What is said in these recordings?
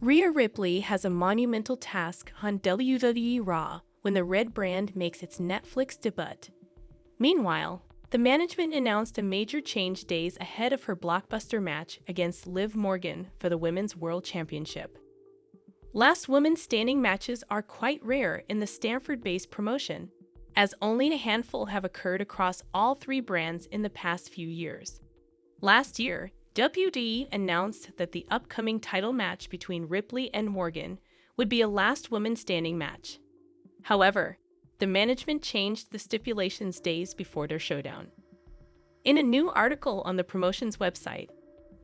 Rhea Ripley has a monumental task on WWE Raw when the Red brand makes its Netflix debut. Meanwhile, the management announced a major change days ahead of her blockbuster match against Liv Morgan for the Women's World Championship. Last woman standing matches are quite rare in the Stanford-based promotion, as only a handful have occurred across all three brands in the past few years. Last year, WWE announced that the upcoming title match between Ripley and Morgan would be a last woman standing match. However, the management changed the stipulations days before their showdown. In a new article on the promotion's website,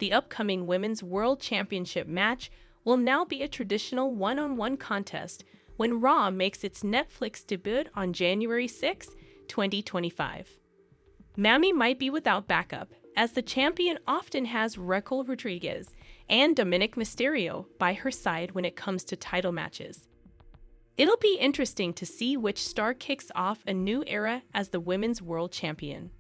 the upcoming Women's World Championship match will now be a traditional one-on-one contest when Raw makes its Netflix debut on January 6, 2025. Mammy might be without backup, as the champion often has Raquel Rodriguez and Dominik Mysterio by her side when it comes to title matches. It'll be interesting to see which star kicks off a new era as the Women's World Champion.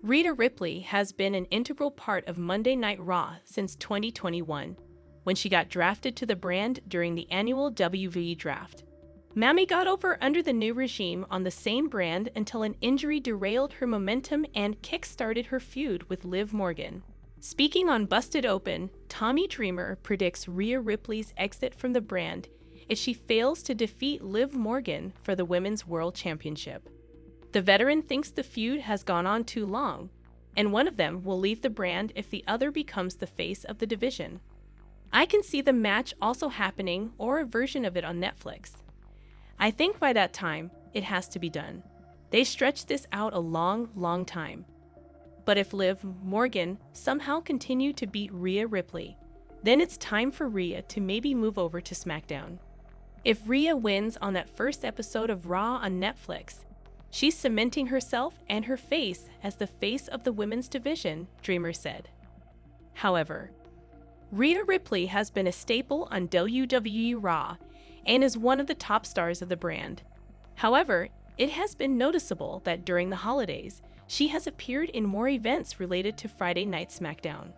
Rhea Ripley has been an integral part of Monday Night Raw since 2021, when she got drafted to the brand during the annual WWE Draft. Mammy got over under the new regime on the same brand until an injury derailed her momentum and kick-started her feud with Liv Morgan. Speaking on Busted Open, Tommy Dreamer predicts Rhea Ripley's exit from the brand if she fails to defeat Liv Morgan for the Women's World Championship. The veteran thinks the feud has gone on too long, and one of them will leave the brand if the other becomes the face of the division. I can see the match also happening or a version of it on Netflix. I think by that time, it has to be done. They stretched this out a long time. But if Liv Morgan somehow continued to beat Rhea Ripley, then it's time for Rhea to maybe move over to SmackDown. If Rhea wins on that first episode of Raw on Netflix, she's cementing herself and her face as the face of the women's division, Dreamer said. However, Rhea Ripley has been a staple on WWE Raw and is one of the top stars of the brand. However, it has been noticeable that during the holidays, she has appeared in more events related to Friday Night SmackDown.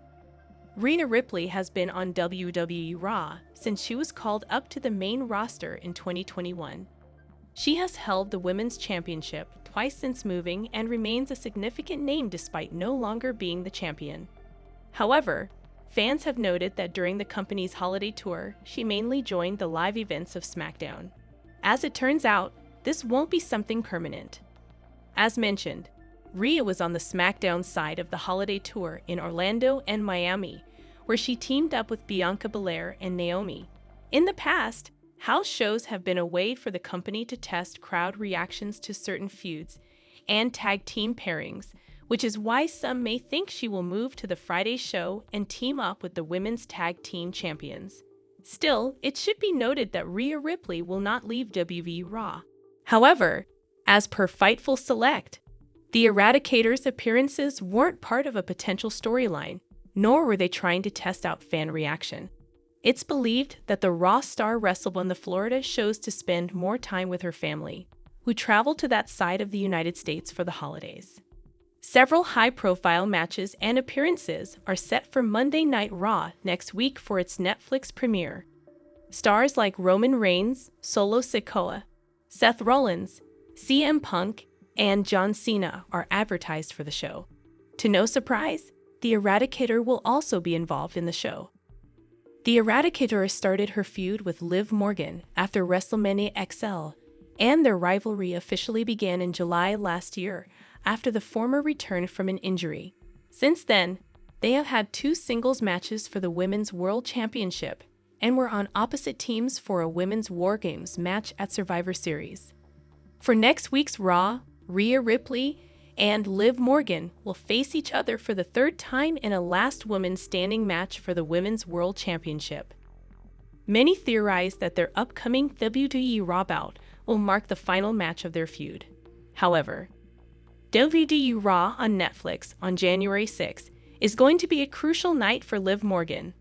Rhea Ripley has been on WWE Raw since she was called up to the main roster in 2021. She has held the Women's Championship twice since moving and remains a significant name despite no longer being the champion. However, fans have noted that during the company's holiday tour, she mainly joined the live events of SmackDown. As it turns out, this won't be something permanent. As mentioned, Rhea was on the SmackDown side of the holiday tour in Orlando and Miami, where she teamed up with Bianca Belair and Naomi. In the past, house shows have been a way for the company to test crowd reactions to certain feuds and tag team pairings, which is why some may think she will move to the Friday show and team up with the women's tag team champions. Still, it should be noted that Rhea Ripley will not leave WWE Raw. However, as per Fightful Select, the Eradicator's appearances weren't part of a potential storyline, nor were they trying to test out fan reaction. It's believed that the Raw star wrestled on the Florida shows to spend more time with her family, who traveled to that side of the United States for the holidays. Several high-profile matches and appearances are set for Monday Night Raw next week for its Netflix premiere. Stars like Roman Reigns, Solo Sikoa, Seth Rollins, CM Punk, and John Cena are advertised for the show. To no surprise, the Eradicator will also be involved in the show. The Eradicator started her feud with Liv Morgan after WrestleMania XL, and their rivalry officially began in July last year after the former returned from an injury. Since then, they have had 2 singles matches for the Women's World Championship and were on opposite teams for a Women's War Games match at Survivor Series. For next week's Raw, Rhea Ripley and Liv Morgan will face each other for the 3rd time in a last woman standing match for the Women's World Championship. Many theorize that their upcoming WWE Raw bout will mark the final match of their feud. However, WWE Raw on Netflix on January 6 is going to be a crucial night for Liv Morgan.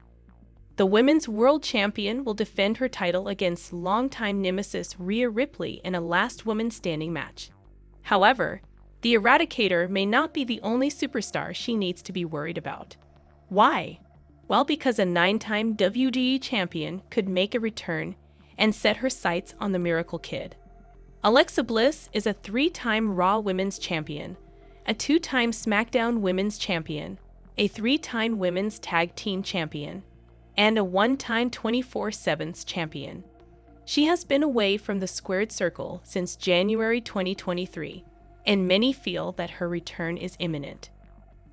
The Women's World Champion will defend her title against longtime nemesis Rhea Ripley in a last woman standing match. However, the Eradicator may not be the only superstar she needs to be worried about. Why? Well, because a 9-time WWE champion could make a return and set her sights on the Miracle Kid. Alexa Bliss is a 3-time Raw Women's Champion, a 2-time SmackDown Women's Champion, a 3-time Women's Tag Team Champion, and a 1-time 24/7 champion. She has been away from the squared circle since January 2023, and many feel that her return is imminent.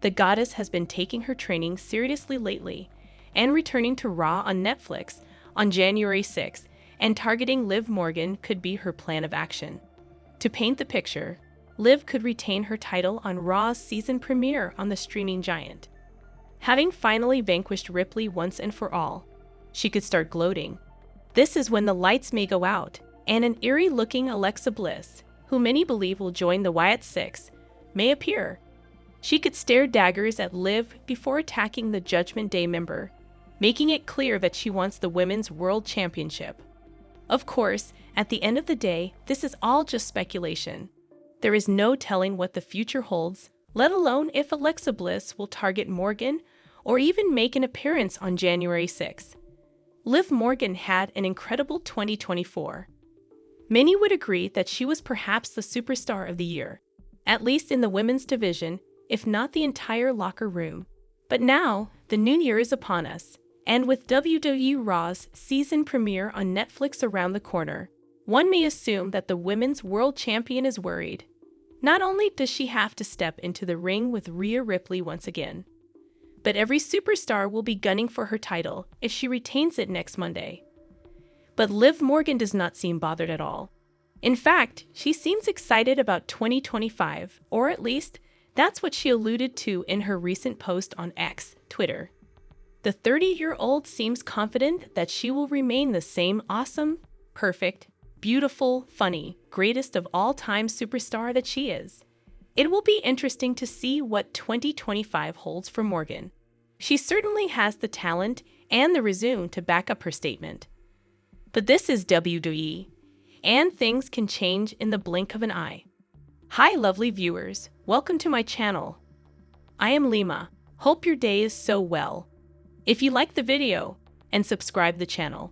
The goddess has been taking her training seriously lately and returning to Raw on Netflix on January 6th, and targeting Liv Morgan could be her plan of action. To paint the picture, Liv could retain her title on Raw's season premiere on the streaming giant. Having finally vanquished Ripley once and for all, she could start gloating. This is when the lights may go out, and an eerie-looking Alexa Bliss, who many believe will join the Wyatt Six, may appear. She could stare daggers at Liv before attacking the Judgment Day member, making it clear that she wants the Women's World Championship. Of course, at the end of the day, this is all just speculation. There is no telling what the future holds, let alone if Alexa Bliss will target Morgan or even make an appearance on January 6th. Liv Morgan had an incredible 2024. Many would agree that she was perhaps the superstar of the year, at least in the women's division, if not the entire locker room. But now, the new year is upon us, and with WWE Raw's season premiere on Netflix around the corner, one may assume that the Women's World Champion is worried. Not only does she have to step into the ring with Rhea Ripley once again, but every superstar will be gunning for her title if she retains it next Monday. But Liv Morgan does not seem bothered at all. In fact, she seems excited about 2025, or at least, that's what she alluded to in her recent post on X, Twitter. The 30-year-old seems confident that she will remain the same awesome, perfect, beautiful, funny, greatest of all-time superstar that she is. It will be interesting to see what 2025 holds for Morgan. She certainly has the talent and the resume to back up her statement. But this is WWE, and things can change in the blink of an eye. Hi lovely viewers, welcome to my channel. I am Lima, hope your day is so well. If you like the video, and subscribe the channel.